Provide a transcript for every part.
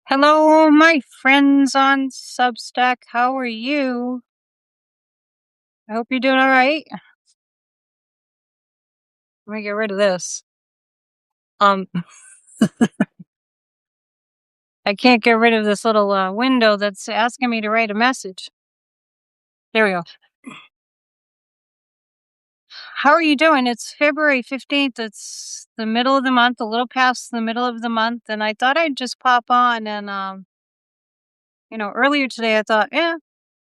Hello, my friends on Substack. How are you? I hope you're doing all right. Let me get rid of this. Um, I can't get rid of this little window that's asking me to write a message. There we go. How are you doing? It's February 15th. It's the middle of the month, a little past the middle of the month, and I thought I'd just pop on and earlier today I thought, yeah,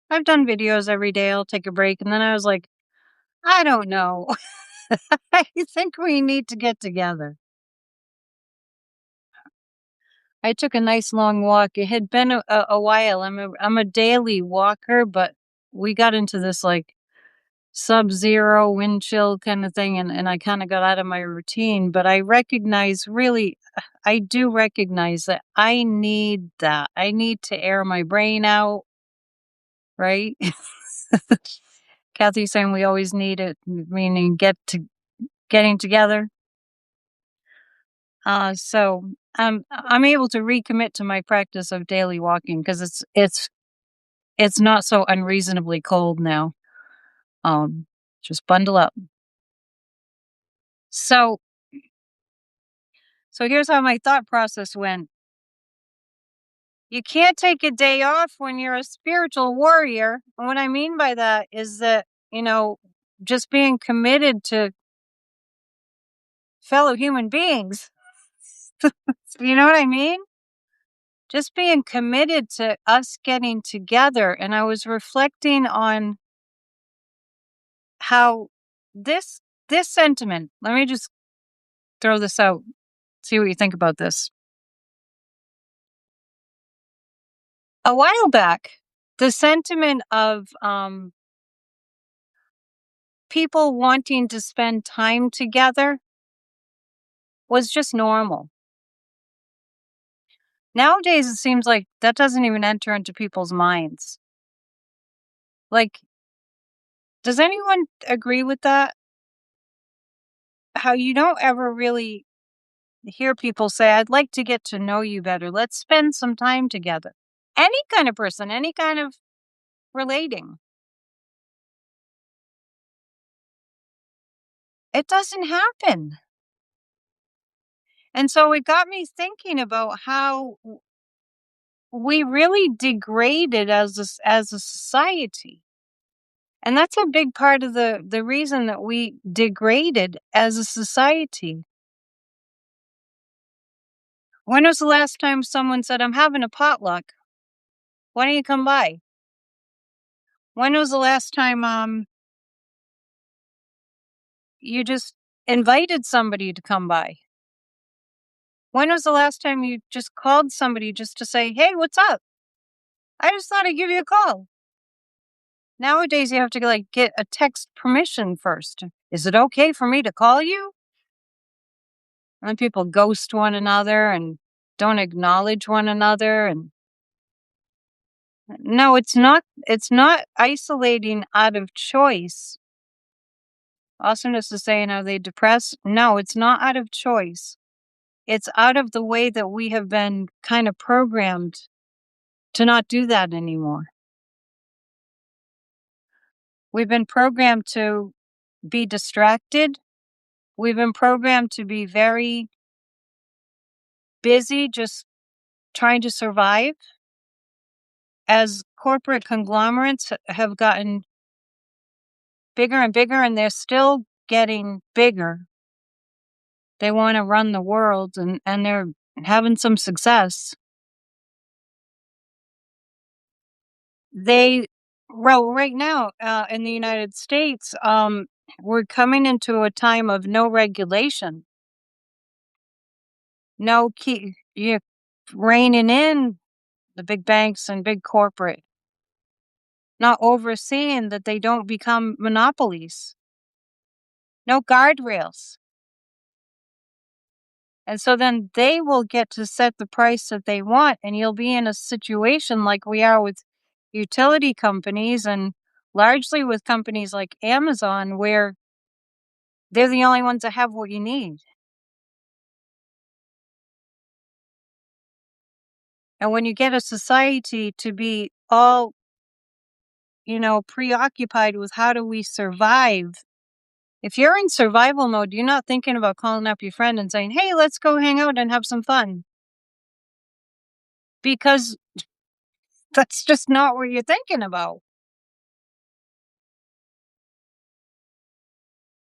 I've done videos every day. I'll take a break, and then I was like, I don't know. I think we need to get together. I took a nice long walk. It had been a while. I'm a daily walker, but we got into this like sub-zero wind chill kind of thing, and I kind of got out of my routine. But I do recognize that I need that. I need to air my brain out, right? Kathy's saying we always need it, meaning getting together. So I'm able to recommit to my practice of daily walking because it's not so unreasonably cold now. Just bundle up. So so here's how my thought process went. You can't take a day off when you're a spiritual warrior. And what I mean by that is that, just being committed to fellow human beings. You know what I mean? Just being committed to us getting together. And I was reflecting on how this sentiment, let me just throw this out, see what you think about this. A while back, the sentiment of people wanting to spend time together was just normal. Nowadays, it seems like that doesn't even enter into people's minds. Like, does anyone agree with that? How you don't ever really hear people say, I'd like to get to know you better. Let's spend some time together. Any kind of person, any kind of relating. It doesn't happen. And so it got me thinking about how we really degraded as a society. And that's a big part of the reason that we degraded as a society. When was the last time someone said, I'm having a potluck? Why don't you come by? When was the last time you just invited somebody to come by? When was the last time you just called somebody just to say, hey, what's up? I just thought I'd give you a call. Nowadays, you have to get a text permission first. Is it okay for me to call you? And then people ghost one another and don't acknowledge one another. And no, it's not. It's not isolating out of choice. Awesomeness is saying, are they depressed? No, it's not out of choice. It's out of the way that we have been kind of programmed to not do that anymore. We've been programmed to be distracted. We've been programmed to be very busy just trying to survive. As corporate conglomerates have gotten bigger and bigger, and they're still getting bigger. They want to run the world, and they're having some success. Right now in the United States, we're coming into a time of no regulation, no key, you reining in the big banks and big corporate, not overseeing that they don't become monopolies, no guardrails. And so then they will get to set the price that they want, and you'll be in a situation like we are with utility companies and largely with companies like Amazon, where they're the only ones that have what you need. And when you get a society to be all, preoccupied with how do we survive, if you're in survival mode, you're not thinking about calling up your friend and saying, hey, let's go hang out and have some fun. Because that's just not what you're thinking about.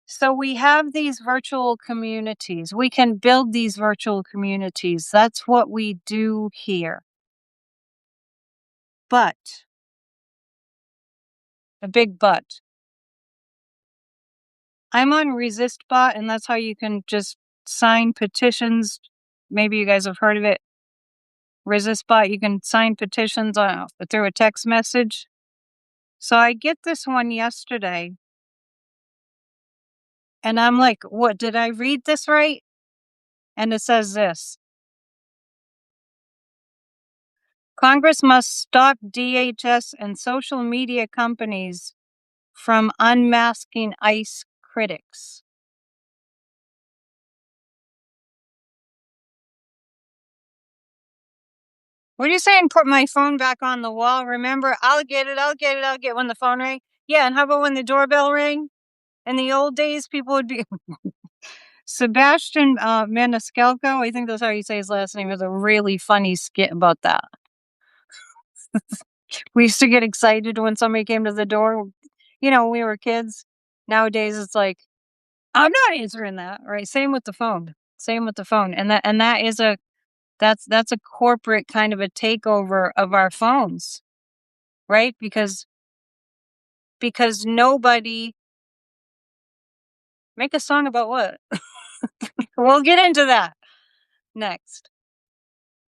So we have these virtual communities. We can build these virtual communities. That's what we do here. But, a big but, I'm on ResistBot, and that's how you can just sign petitions. Maybe you guys have heard of it. ResistBot, you can sign petitions through a text message. So I get this one yesterday, and I'm like, what, did I read this right? And it says this: Congress must stop DHS and social media companies from unmasking ICE critics. What are you saying? Put my phone back on the wall. Remember, I'll get it when the phone rang. Yeah, and how about when the doorbell rang? In the old days, people would be... Sebastian Maniscalco, I think that's how you say his last name, has a really funny skit about that. We used to get excited when somebody came to the door. When we were kids. Nowadays, it's like, I'm not answering that, right? Same with the phone. And that is that's a corporate kind of a takeover of our phones, right? Because nobody... Make a song about what? We'll get into that next.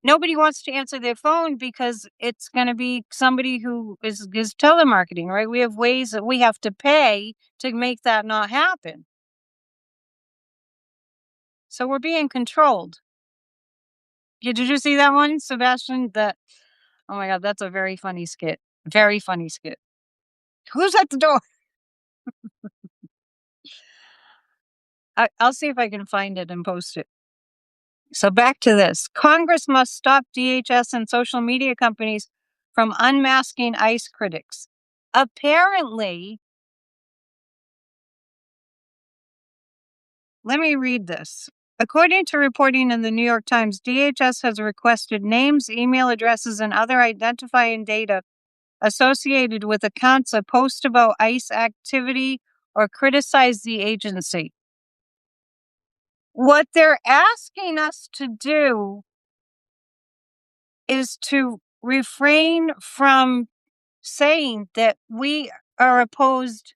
Nobody wants to answer their phone because it's going to be somebody who is telemarketing, right? We have ways that we have to pay to make that not happen. So we're being controlled. Did you see that one, Sebastian? Oh my God, that's a very funny skit. Very funny skit. Who's at the door? I'll see if I can find it and post it. So back to this. Congress must stop DHS and social media companies from unmasking ICE critics. Apparently, let me read this. According to reporting in the New York Times, DHS has requested names, email addresses, and other identifying data associated with accounts that post about ICE activity or criticize the agency. What they're asking us to do is to refrain from saying that we are opposed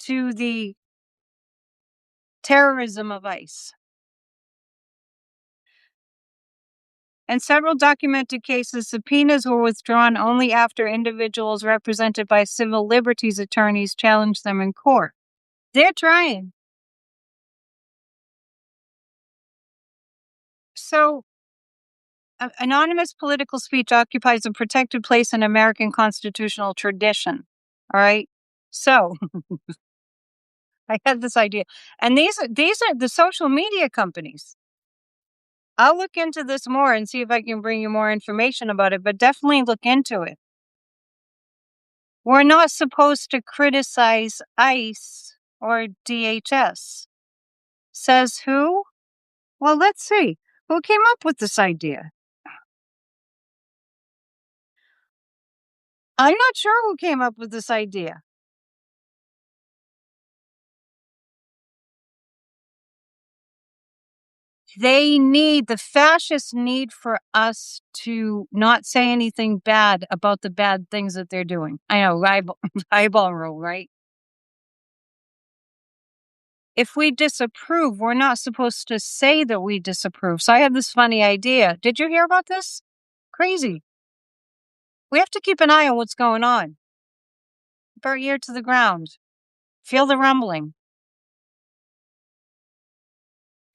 to the terrorism of ICE. In several documented cases, subpoenas were withdrawn only after individuals represented by civil liberties attorneys challenged them in court. They're trying. So, anonymous political speech occupies a protected place in American constitutional tradition. All right. So, I had this idea. And these are the social media companies. I'll look into this more and see if I can bring you more information about it, but definitely look into it. We're not supposed to criticize ICE or DHS. Says who? Well, let's see. Who came up with this idea? I'm not sure who came up with this idea. The fascists need for us to not say anything bad about the bad things that they're doing. I know, eyeball roll, right? If we disapprove, we're not supposed to say that we disapprove. So I had this funny idea. Did you hear about this? Crazy. We have to keep an eye on what's going on. Keep our ear to the ground. Feel the rumbling.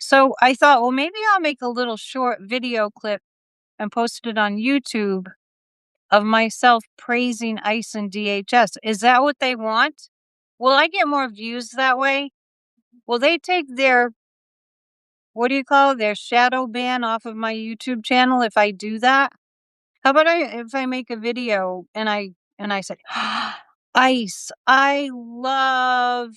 So I thought, well, maybe I'll make a little short video clip and post it on YouTube of myself praising ICE and DHS. Is that what they want? Will I get more views that way? Will they take their, their shadow ban off of my YouTube channel if I do that? How about if I make a video and I say, ICE, I love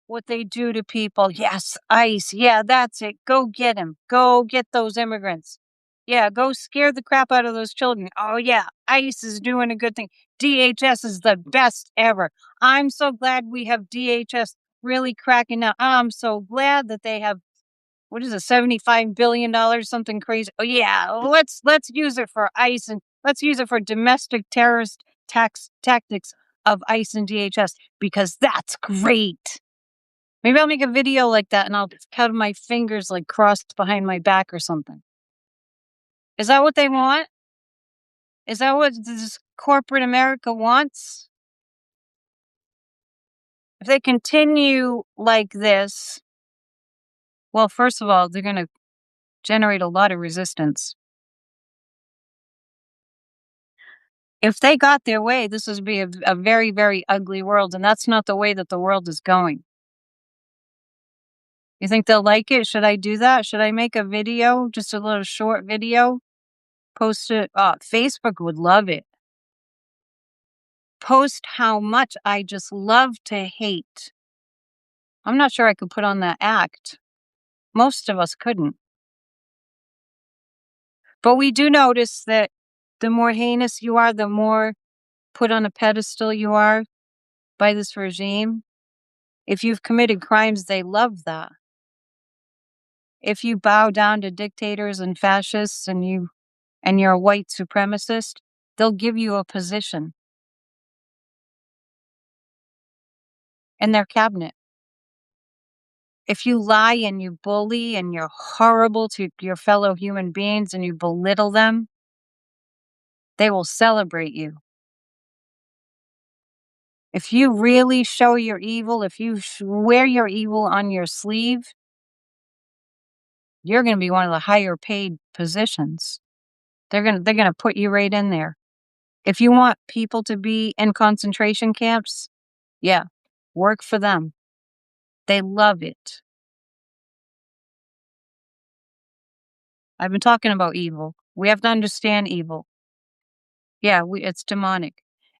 what they do to people. Yes, ICE. Yeah, that's it. Go get him. Go get those immigrants. Yeah, go scare the crap out of those children. Oh yeah, ICE is doing a good thing. DHS is the best ever. I'm so glad we have DHS really cracking down. I'm so glad that they have, what is it, $75 billion, something crazy. Oh yeah, let's use it for ICE, and let's use it for domestic terrorist tax tactics of ICE and DHS, because that's great. Maybe I'll make a video like that and I'll cut my fingers like crossed behind my back or something. Is that what they want? Is that what this corporate America wants? If they continue like this, well, first of all, they're going to generate a lot of resistance. If they got their way, this would be a very, very ugly world, and that's not the way that the world is going. You think they'll like it? Should I do that? Should I make a video, just a little short video? Post it? Facebook would love it. Post how much I just love to hate. I'm not sure I could put on that act. Most of us couldn't. But we do notice that the more heinous you are, the more put on a pedestal you are by this regime. If you've committed crimes, they love that. If you bow down to dictators and fascists and you're a white supremacist, they'll give you a position in their cabinet. If you lie and you bully and you're horrible to your fellow human beings and you belittle them, they will celebrate you. If you really show your evil, if you wear your evil on your sleeve, you're going to be one of the higher paid positions. They're going to put you right in there. If you want people to be in concentration camps, yeah, work for them. They love it. I've been talking about evil. We have to understand evil. Yeah, it's demonic.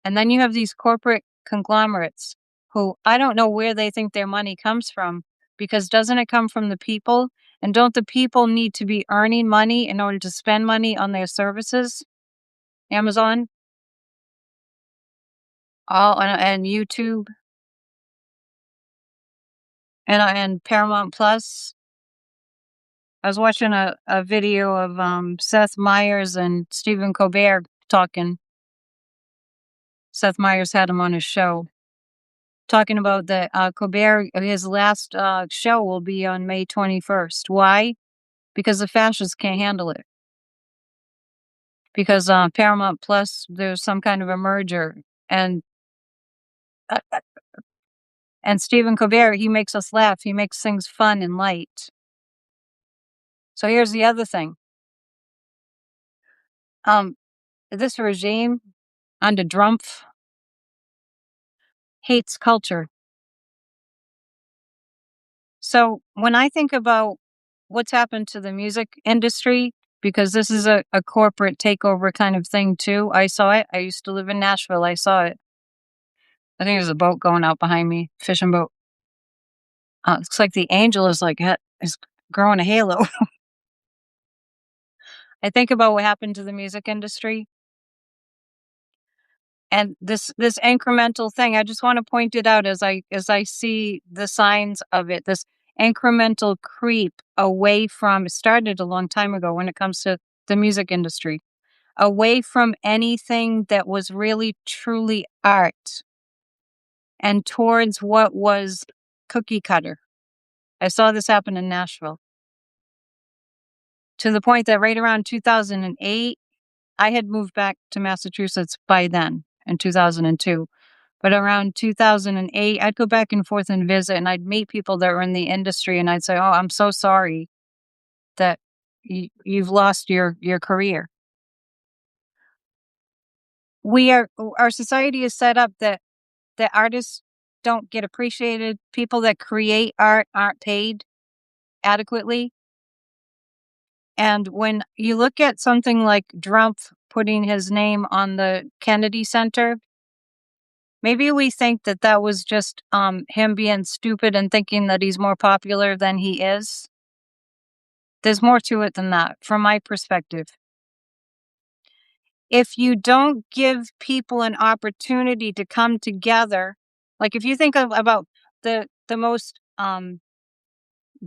And then you have these corporate conglomerates who, I don't know where they think their money comes from, because doesn't it come from the people? And don't the people need to be earning money in order to spend money on their services? Amazon, and YouTube, and Paramount Plus. I was watching a video of Seth Meyers and Stephen Colbert talking. Seth Meyers had him on his show, talking about the Colbert, his last show will be on May 21st. Why? Because the fascists can't handle it. Because Paramount Plus, there's some kind of a merger, and Stephen Colbert, he makes us laugh. He makes things fun and light. So here's the other thing. This regime under Trump hates culture. So when I think about what's happened to the music industry, because this is a corporate takeover kind of thing too. I saw it. I used to live in Nashville. I saw it. I think there's a boat going out behind me, fishing boat. Looks like the angel is growing a halo. I think about what happened to the music industry. And this incremental thing, I just want to point it out as I see the signs of it. This incremental creep away from, it started a long time ago when it comes to the music industry, away from anything that was really truly art and towards what was cookie cutter. I saw this happen in Nashville, to the point that right around 2008, I had moved back to Massachusetts by then in 2002. But around 2008, I'd go back and forth and visit, and I'd meet people that were in the industry, and I'd say, "Oh, I'm so sorry that you've lost your career." Our society is set up that artists don't get appreciated. People that create art aren't paid adequately. And when you look at something like Trump putting his name on the Kennedy Center. Maybe we think that that was just him being stupid and thinking that he's more popular than he is. There's more to it than that, from my perspective. If you don't give people an opportunity to come together, like if you think about the most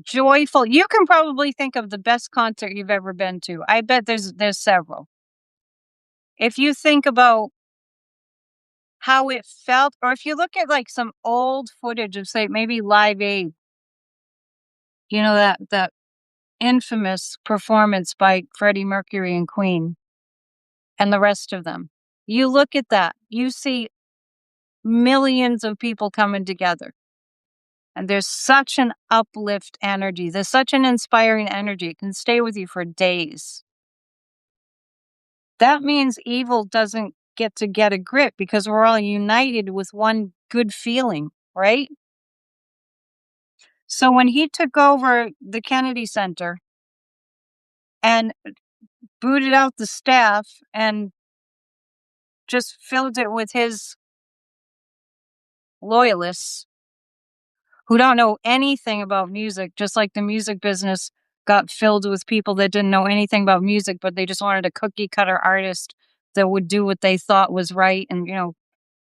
joyful, you can probably think of the best concert you've ever been to. I bet there's several. If you think about how it felt, or if you look at like some old footage of, say, maybe Live Aid, that infamous performance by Freddie Mercury and Queen and the rest of them. You look at that, you see millions of people coming together. And there's such an uplift energy. There's such an inspiring energy. It can stay with you for days. That means evil doesn't get a grip because we're all united with one good feeling, right? So when he took over the Kennedy Center and booted out the staff and just filled it with his loyalists who don't know anything about music, just like the music business got filled with people that didn't know anything about music, but they just wanted a cookie cutter artist that would do what they thought was right and,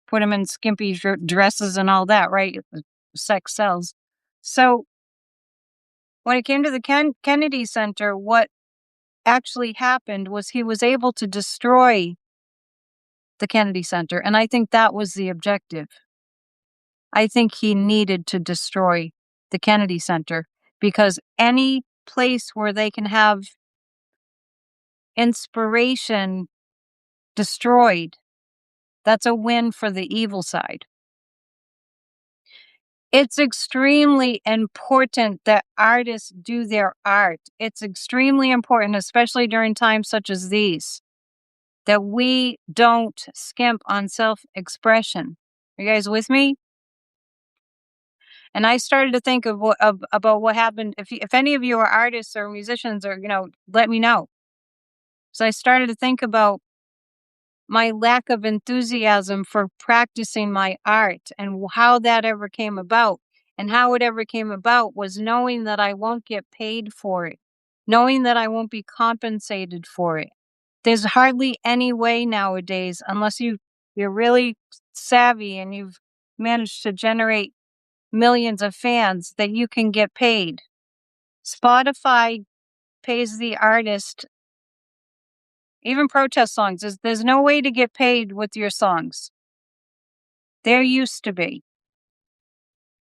put them in skimpy dresses and all that, right? Sex sells. So when it came to the Kennedy Center, what actually happened was he was able to destroy the Kennedy Center. And I think that was the objective. I think he needed to destroy the Kennedy Center because any place where they can have inspiration destroyed, that's a win for the evil side. It's extremely important that artists do their art. It's extremely important, especially during times such as these, that we don't skimp on self-expression. Are you guys with me? And I started to think about what happened. If any of you are artists or musicians, or let me know. So I started to think about my lack of enthusiasm for practicing my art and how that ever came about. And how it ever came about was knowing that I won't get paid for it, knowing that I won't be compensated for it. There's hardly any way nowadays, unless you're really savvy and you've managed to generate millions of fans, that you can get paid. Spotify pays the artist. Even protest songs, there's no way to get paid with your songs. There used to be.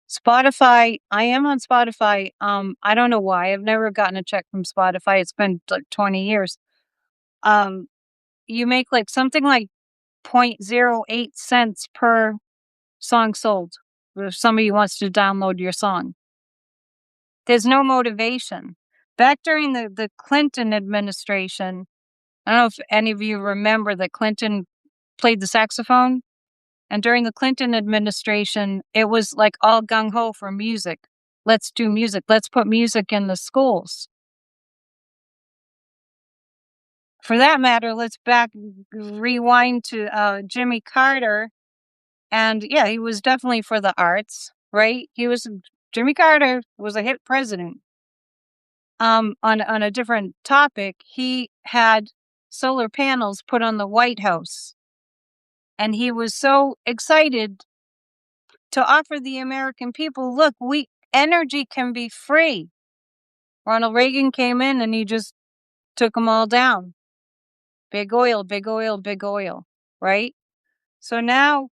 Spotify, I am on Spotify. I don't know why. I've never gotten a check from Spotify. It's been like 20 years. You make like something like 0.08 cents per song sold if somebody wants to download your song. There's no motivation. Back during the Clinton administration, I don't know if any of you remember that Clinton played the saxophone. And during the Clinton administration, it was like all gung-ho for music. Let's do music. Let's put music in the schools. For that matter, let's rewind to Jimmy Carter. And yeah, he was definitely for the arts, right? Jimmy Carter was a hit president. On a different topic, he had solar panels put on the White House. And he was so excited to offer the American people, look, energy can be free. Ronald Reagan came in and he just took them all down. Big oil, big oil, big oil, right? So now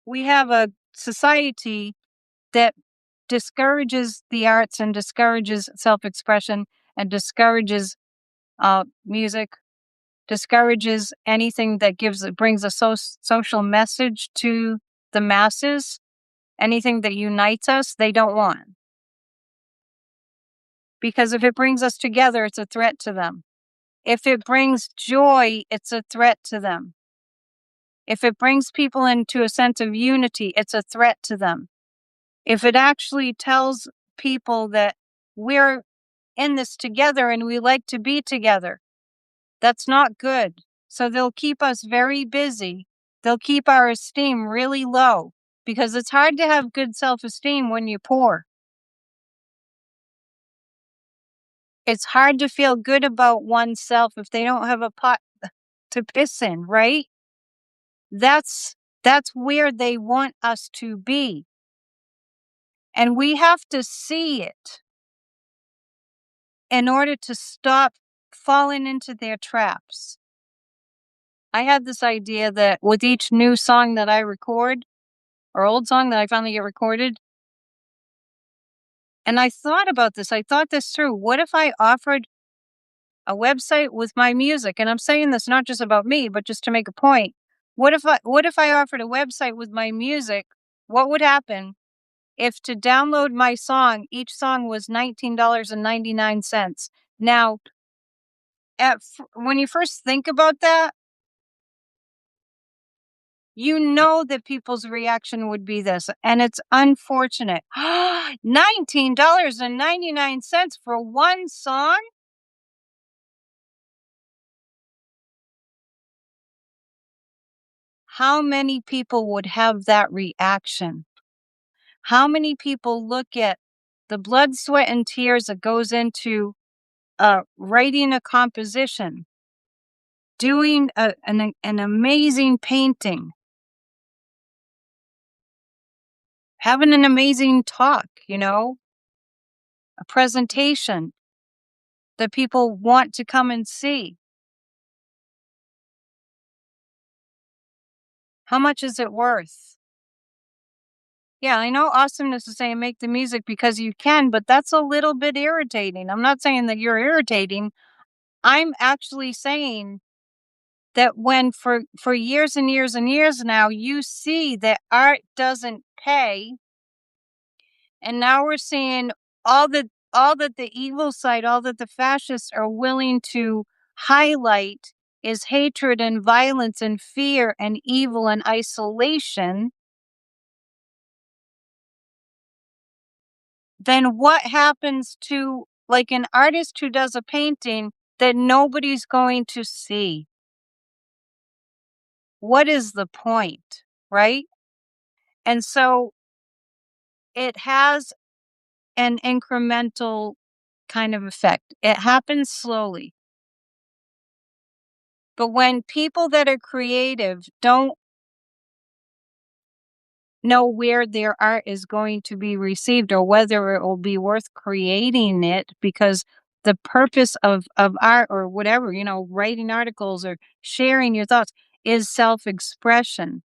we have a society that discourages the arts and discourages self-expression and discourages music, discourages anything that brings a social message to the masses. Anything that unites us, they don't want. Because if it brings us together, it's a threat to them. If it brings joy, it's a threat to them. If it brings people into a sense of unity, it's a threat to them. If it actually tells people that we're in this together and we like to be together, That's not good. So they'll keep us very busy. They'll keep our esteem really low because it's hard to have good self-esteem when you're poor. It's hard to feel good about oneself if they don't have a pot to piss in, right? That's that's where they want us to be. And we have to see it in order to stop falling into their traps. I had this idea that with each new song that I record, or old song that I finally get recorded, and I thought about this, I thought this through. What if I offered a website with my music? And I'm saying this not just about me, but just to make a point. What if I offered a website with my music? What would happen if to download my song, each song was $19.99? Now, when you first think about that, you know that people's reaction would be this, and it's unfortunate. $19.99 for one song? How many people would have that reaction? How many people look at the blood, sweat, and tears that goes into writing a composition, doing an amazing painting, having an amazing talk, a presentation that people want to come and see? How much is it worth? Yeah, I know awesomeness is saying make the music because you can, but that's a little bit irritating. I'm not saying that you're irritating. I'm actually saying that when for years and years and years now, you see that art doesn't pay, and now we're seeing all that the evil side, all that the fascists are willing to highlight is hatred and violence and fear and evil and isolation. Then what happens to like an artist who does a painting that nobody's going to see? What is the point, right? And so it has an incremental kind of effect. It happens slowly. But when people that are creative don't know where their art is going to be received or whether it will be worth creating it, because the purpose of art or whatever, writing articles or sharing your thoughts is self-expression,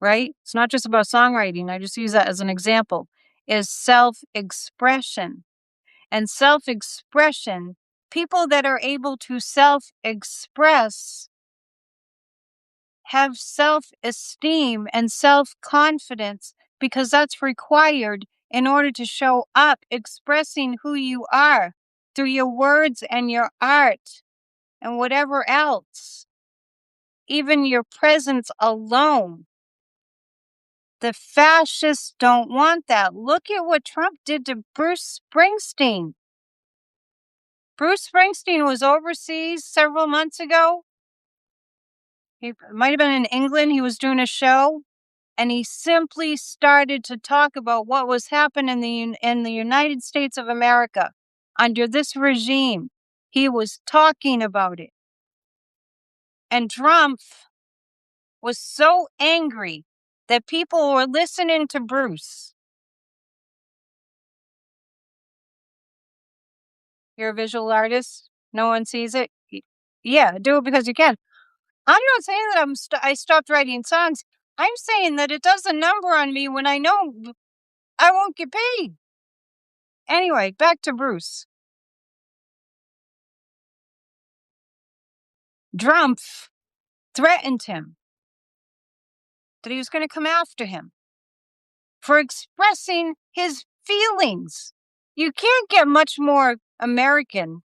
right? It's not just about songwriting. I just use that as an example, is self-expression. And self-expression, people that are able to self-express have self-esteem and self-confidence because that's required in order to show up expressing who you are through your words and your art and whatever else, even your presence alone. The fascists don't want that. Look at what Trump did to Bruce Springsteen. Bruce Springsteen was overseas several months ago. He might have been in England. He was doing a show, and he simply started to talk about what was happening in the United States of America under this regime. He was talking about it. And Trump was so angry that people were listening to Bruce. You're a visual artist. No one sees it. Yeah, do it because you can. I'm not saying that I stopped writing songs. I'm saying that it does a number on me when I know I won't get paid. Anyway, back to Bruce. Trump threatened him that he was going to come after him for expressing his feelings. You can't get much more American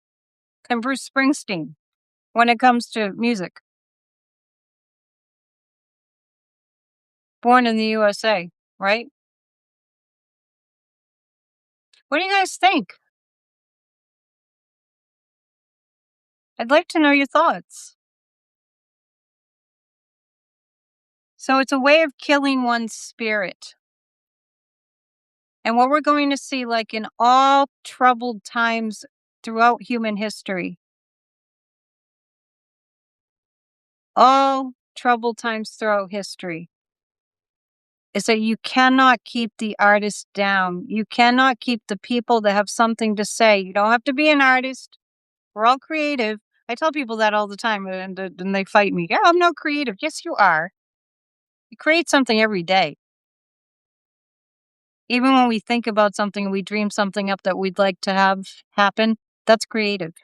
than Bruce Springsteen when it comes to music. Born in the USA, right? What do you guys think? I'd like to know your thoughts. So it's a way of killing one's spirit. And what we're going to see, like in all troubled times throughout human history, all troubled times throughout history, is that you cannot keep the artist down. You cannot keep the people that have something to say. You don't have to be an artist. We're all creative. I tell people that all the time, and they fight me. Yeah, I'm not creative. Yes, you are. You create something every day. Even when we think about something, we dream something up that we'd like to have happen, that's creative.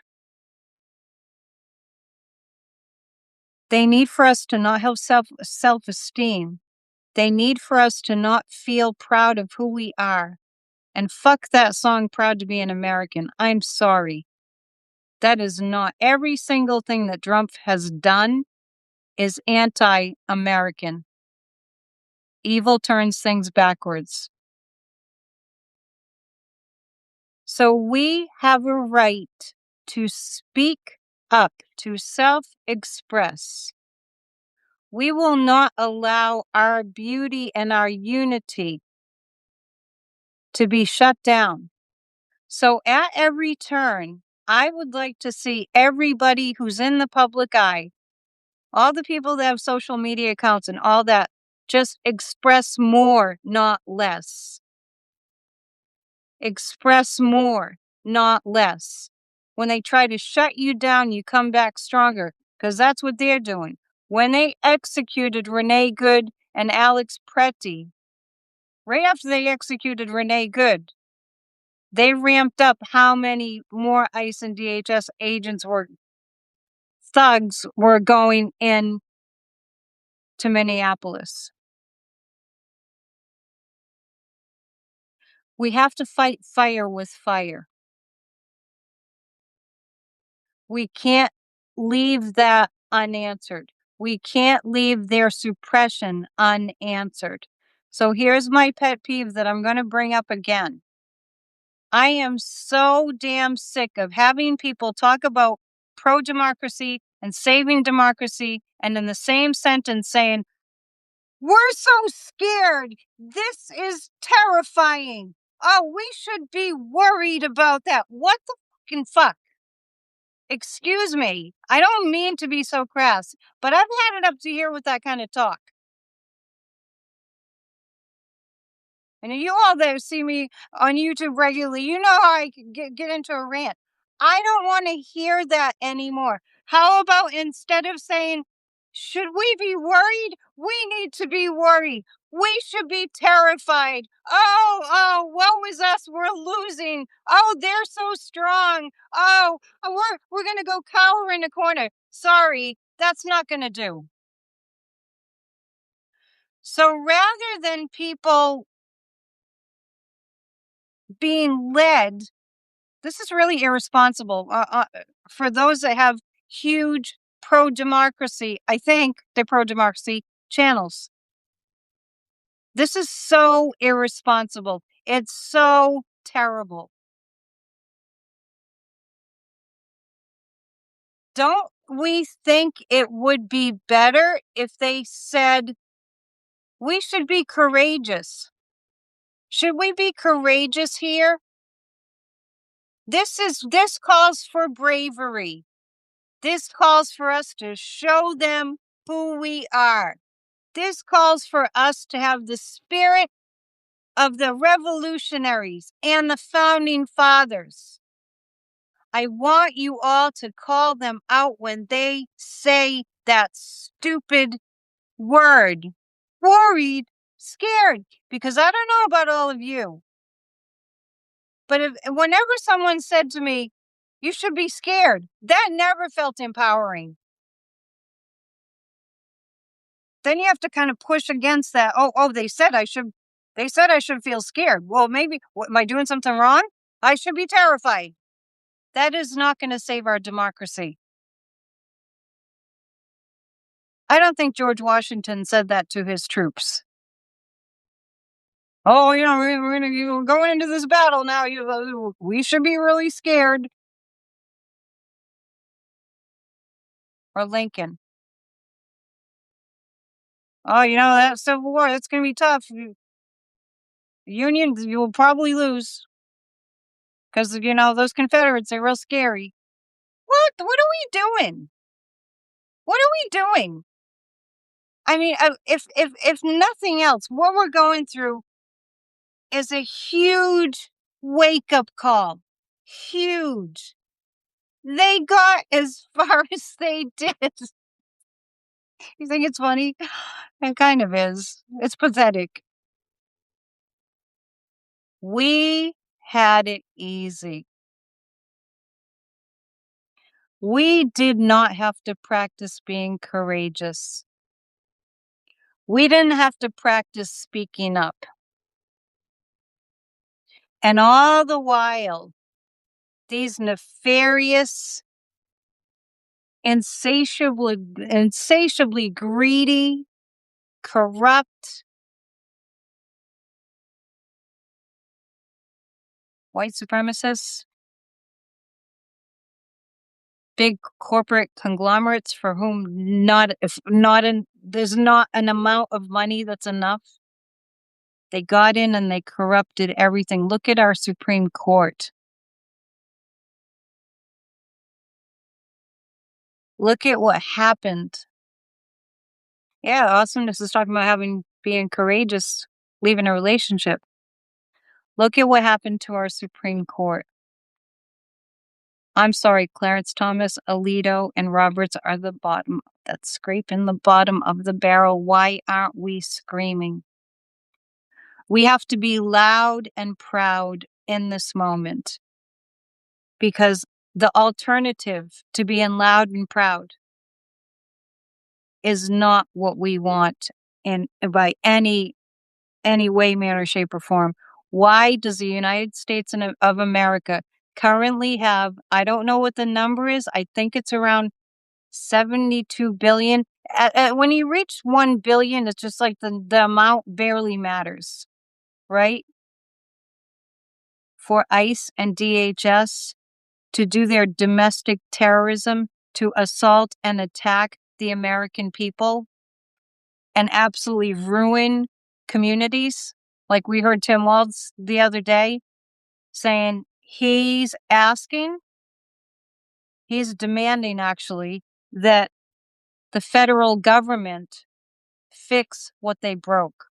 They need for us to not have self-esteem. They need for us to not feel proud of who we are. And fuck that song, Proud to be an American. I'm sorry. That is not. Every single thing that Trump has done is anti-American. Evil turns things backwards. So we have a right to speak up, to self-express. We will not allow our beauty and our unity to be shut down. So at every turn, I would like to see everybody who's in the public eye, all the people that have social media accounts and all that, just express more, not less. Express more, not less. When they try to shut you down, you come back stronger, because that's what they're doing. When they executed Renee Good and Alex Pretty, right after they executed Renee Good, they ramped up how many more ICE and DHS agents thugs were going in to Minneapolis. We have to fight fire with fire. We can't leave that unanswered. We can't leave their suppression unanswered. So here's my pet peeve that I'm going to bring up again. I am so damn sick of having people talk about pro-democracy and saving democracy and in the same sentence saying, we're so scared. This is terrifying. Oh, we should be worried about that. What the fucking fuck? Excuse me. I don't mean to be so crass, but I've had it up to here with that kind of talk. And you all that see me on YouTube regularly, you know how I get into a rant. I don't want to hear that anymore. How about instead of saying, should we be worried? We need to be worried. We should be terrified. Oh, woe is us. We're losing. Oh, they're so strong. Oh, we're going to go cower in a corner. Sorry, that's not going to do. So rather than people being led, this is really irresponsible. For those that have huge pro-democracy, I think they're pro-democracy channels. This is so irresponsible. It's so terrible. Don't we think it would be better if they said, we should be courageous? Should we be courageous here? This calls for bravery. This calls for us to show them who we are. This calls for us to have the spirit of the revolutionaries and the founding fathers. I want you all to call them out when they say that stupid word. Worried, scared, because I don't know about all of you. But whenever someone said to me, you should be scared, that never felt empowering. Then you have to kind of push against that. They said I should feel scared. Well, maybe, am I doing something wrong? I should be terrified. That is not going to save our democracy. I don't think George Washington said that to his troops. Oh, we're going into this battle now. We should be really scared. or Lincoln? Oh, that Civil War, that's gonna be tough. Union, you will probably lose because those Confederates, they're real scary. What are we doing? What are we doing? I mean, if nothing else, what we're going through is a huge wake-up call. Huge. They got as far as they did. You think it's funny? It kind of is. It's pathetic. We had it easy. We did not have to practice being courageous. We didn't have to practice speaking up. And all the while, these nefarious, insatiably greedy, corrupt, white supremacists, big corporate conglomerates for whom there's not an amount of money that's enough. They got in and they corrupted everything. Look at our Supreme Court. Look at what happened. Yeah, awesomeness is talking about being courageous, leaving a relationship. Look at what happened to our Supreme Court. I'm sorry, Clarence Thomas, Alito, and Roberts are the bottom that's scraping the bottom of the barrel. Why aren't we screaming? We have to be loud and proud in this moment because the alternative to being loud and proud is not what we want by any way, manner, shape, or form. Why does the United States of America currently have, I don't know what the number is, I think it's around 72 billion. When you reach 1 billion, it's just like the amount barely matters, right? For ICE and DHS to do their domestic terrorism, to assault and attack the American people and absolutely ruin communities. Like we heard Tim Walz the other day saying he's demanding actually that the federal government fix what they broke.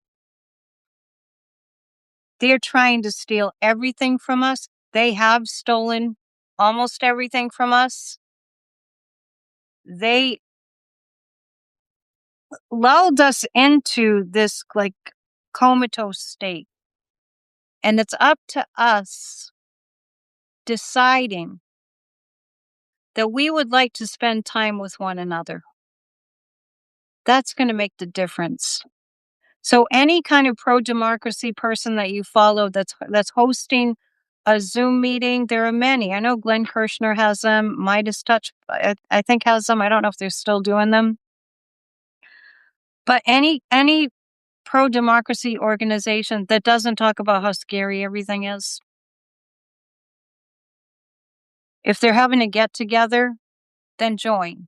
They're trying to steal everything from us. They have stolen almost everything from us. They lulled us into this like comatose state. And it's up to us deciding that we would like to spend time with one another. That's going to make the difference. So any kind of pro-democracy person that you follow that's hosting a Zoom meeting, there are many. I know Glenn Kirshner has them. Midas Touch, I think, has them. I don't know if they're still doing them. But any pro-democracy organization that doesn't talk about how scary everything is, if they're having a get-together, then join.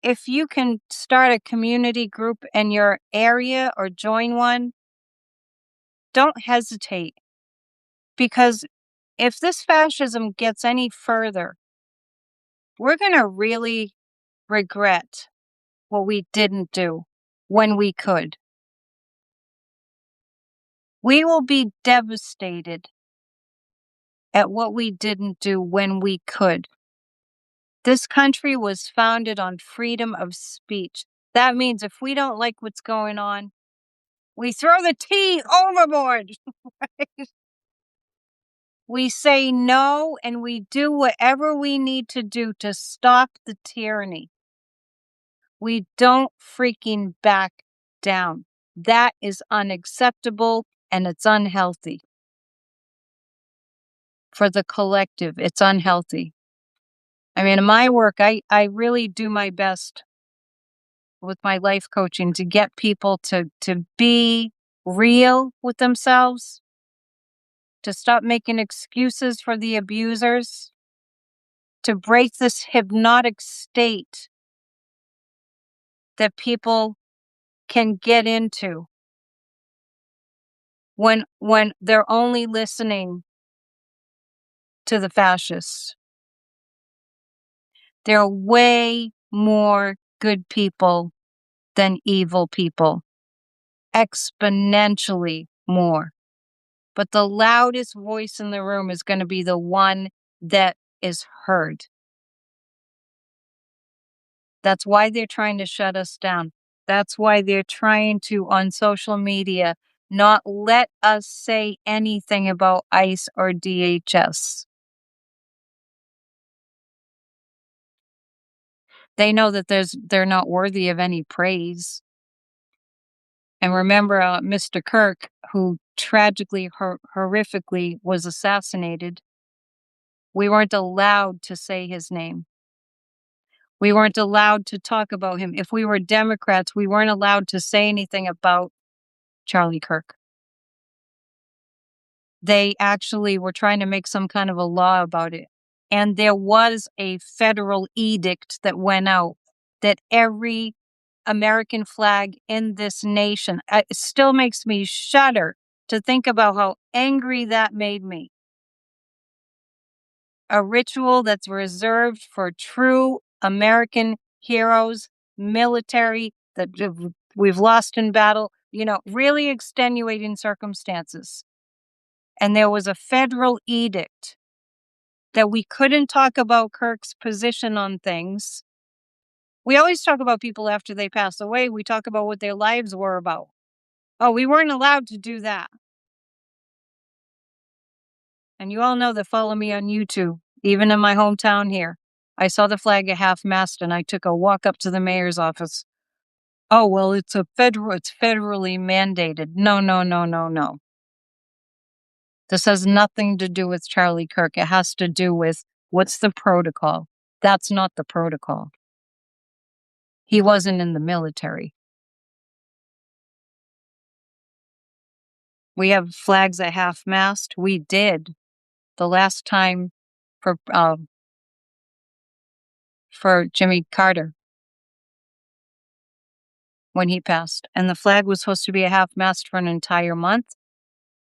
If you can start a community group in your area or join one, don't hesitate. Because if this fascism gets any further, we're going to really regret what we didn't do when we could. We will be devastated at what we didn't do when we could. This country was founded on freedom of speech. That means if we don't like what's going on, we throw the tea overboard. We say no and we do whatever we need to do to stop the tyranny. We don't freaking back down. That is unacceptable and it's unhealthy. For the collective, it's unhealthy. I mean, in my work, I really do my best with my life coaching to get people to be real with themselves, to stop making excuses for the abusers, to break this hypnotic state that people can get into when they're only listening to the fascists. There are way more good people than evil people, exponentially more. But the loudest voice in the room is going to be the one that is heard. That's why they're trying to shut us down. That's why they're trying to, on social media, not let us say anything about ICE or DHS. They know that they're not worthy of any praise. And remember, Mr. Kirk, who tragically, horrifically was assassinated, we weren't allowed to say his name. We weren't allowed to talk about him. If we were Democrats, we weren't allowed to say anything about Charlie Kirk. They actually were trying to make some kind of a law about it. And there was a federal edict that went out that every American flag in this nation, it still makes me shudder to think about how angry that made me. A ritual that's reserved for true American heroes, military that we've lost in battle, really extenuating circumstances. And there was a federal edict that we couldn't talk about Kirk's position on things. We always talk about people after they pass away. We talk about what their lives were about. Oh, we weren't allowed to do that. And you all know that follow me on YouTube, even in my hometown here. I saw the flag at half-mast and I took a walk up to the mayor's office. Oh, well, it's federally mandated. No. This has nothing to do with Charlie Kirk. It has to do with what's the protocol. That's not the protocol. He wasn't in the military. We have flags at half-mast. We did the last time for Jimmy Carter when he passed, and the flag was supposed to be at half-mast for an entire month.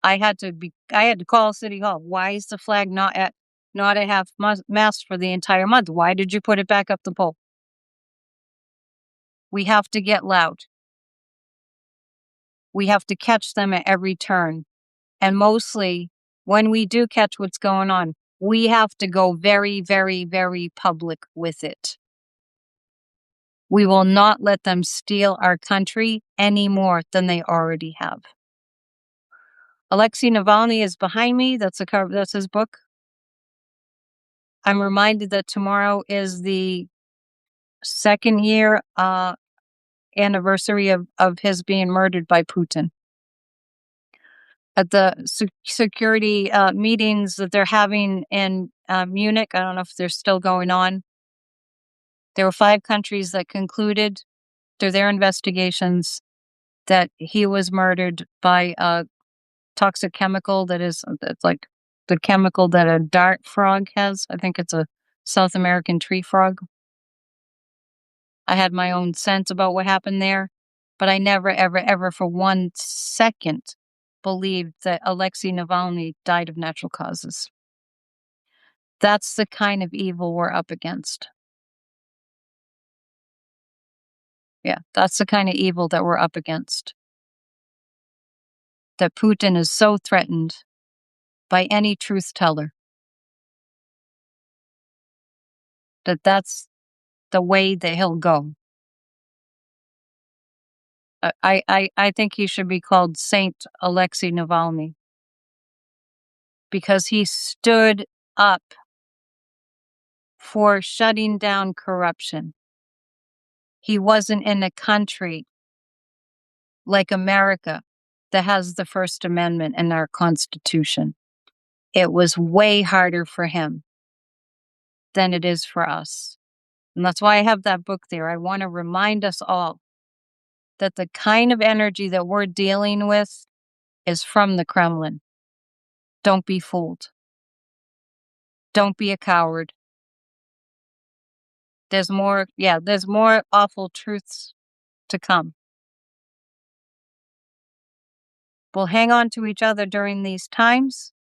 I had to call City Hall. Why is the flag not at half-mast for the entire month? Why did you put it back up the pole? We have to get loud. We have to catch them at every turn. And mostly, when we do catch what's going on, we have to go very, very, very public with it. We will not let them steal our country any more than they already have. Alexei Navalny is behind me. That's his book. I'm reminded that tomorrow is the second year anniversary of his being murdered by Putin. At the security meetings that they're having in Munich, I don't know if they're still going on, there were 5 countries that concluded through their investigations that he was murdered by a toxic chemical it's like the chemical that a dart frog has. I think it's a South American tree frog. I had my own sense about what happened there, but I never, ever, ever for 1 second believed that Alexei Navalny died of natural causes. That's the kind of evil we're up against. Yeah, that's the kind of evil that we're up against. That Putin is so threatened by any truth teller that that's the way that he'll go. I think he should be called Saint Alexei Navalny because he stood up for shutting down corruption. He wasn't in a country like America that has the First Amendment in our Constitution. It was way harder for him than it is for us. And that's why I have that book there. I want to remind us all that the kind of energy that we're dealing with is from the Kremlin. Don't be fooled. Don't be a coward. there's more awful truths to come. We'll hang on to each other during these times.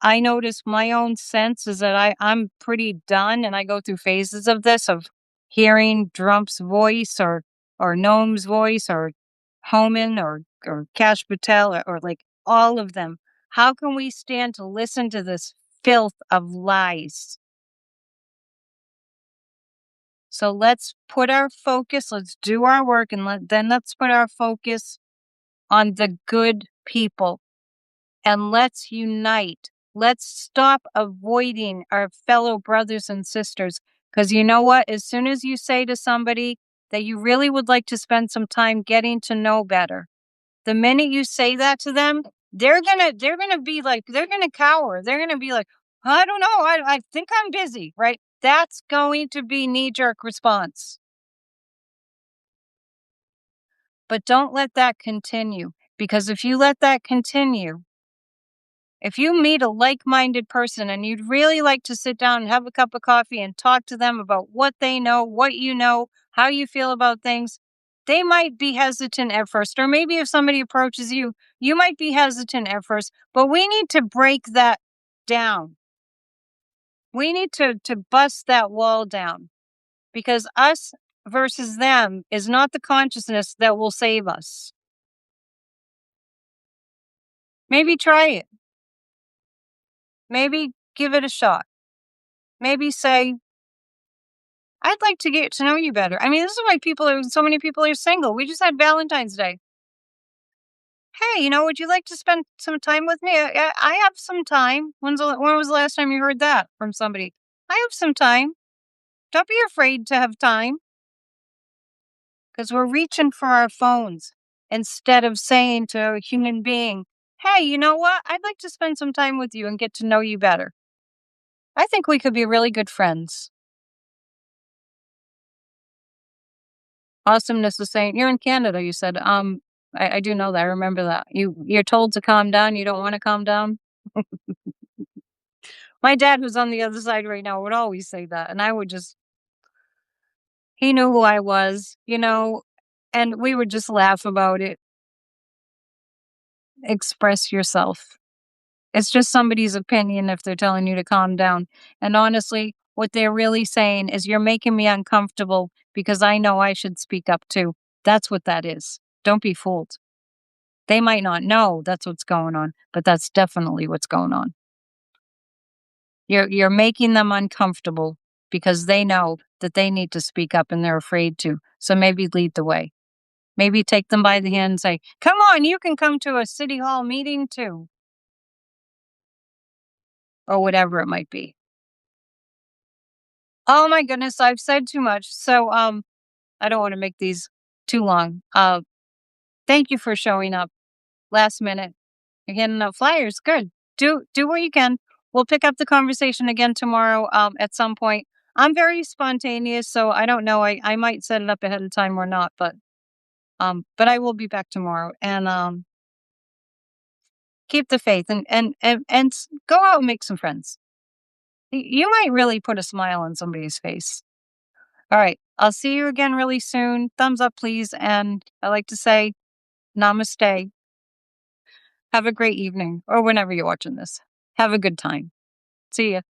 I notice my own sense is that I'm pretty done, and I go through phases of this, of hearing Trump's voice or Noam's voice or Homan or Cash Patel or like all of them. How can we stand to listen to this filth of lies? So let's put our focus, let's do our work, and then let's put our focus on the good people, and let's unite. Let's stop avoiding our fellow brothers and sisters. Because you know what? As soon as you say to somebody that you really would like to spend some time getting to know better, the minute you say that to them, they're gonna be like, they're gonna cower. They're gonna be like, I don't know, I think I'm busy, right? That's going to be knee-jerk response. But don't let that continue, because if you let that continue, if you meet a like-minded person and you'd really like to sit down and have a cup of coffee and talk to them about what they know, what you know, how you feel about things, they might be hesitant at first. Or maybe if somebody approaches you, you might be hesitant at first. But we need to break that down. We need to bust that wall down, because us versus them is not the consciousness that will save us. Maybe try it. Maybe give it a shot. Maybe say, I'd like to get to know you better. I mean, this is why so many people are single. We just had Valentine's Day. Hey, would you like to spend some time with me? I have some time. When was the last time you heard that from somebody? I have some time. Don't be afraid to have time, because we're reaching for our phones instead of saying to a human being, hey, you know what? I'd like to spend some time with you and get to know you better. I think we could be really good friends. Awesomeness is saying, you're in Canada, you said. I do know that. I remember that. You're told to calm down. You don't want to calm down. My dad, who's on the other side right now, would always say that. And I would he knew who I was, and we would just laugh about it. Express yourself. It's just somebody's opinion if they're telling you to calm down. And honestly, what they're really saying is, you're making me uncomfortable because I know I should speak up too. That's what that is. Don't be fooled. They might not know that's what's going on, but that's definitely what's going on. You're making them uncomfortable because they know that they need to speak up and they're afraid to. So maybe lead the way. Maybe take them by the hand and say, come on, you can come to a city hall meeting too. Or whatever it might be. Oh my goodness, I've said too much. So I don't want to make these too long. Thank you for showing up last minute. You're handing out flyers. Good. Do what you can. We'll pick up the conversation again tomorrow at some point. I'm very spontaneous, so I don't know. I might set it up ahead of time or not, but I will be back tomorrow, and keep the faith and go out and make some friends. You might really put a smile on somebody's face. All right. I'll see you again really soon. Thumbs up, please. And I like to say namaste. Have a great evening, or whenever you're watching this. Have a good time. See ya.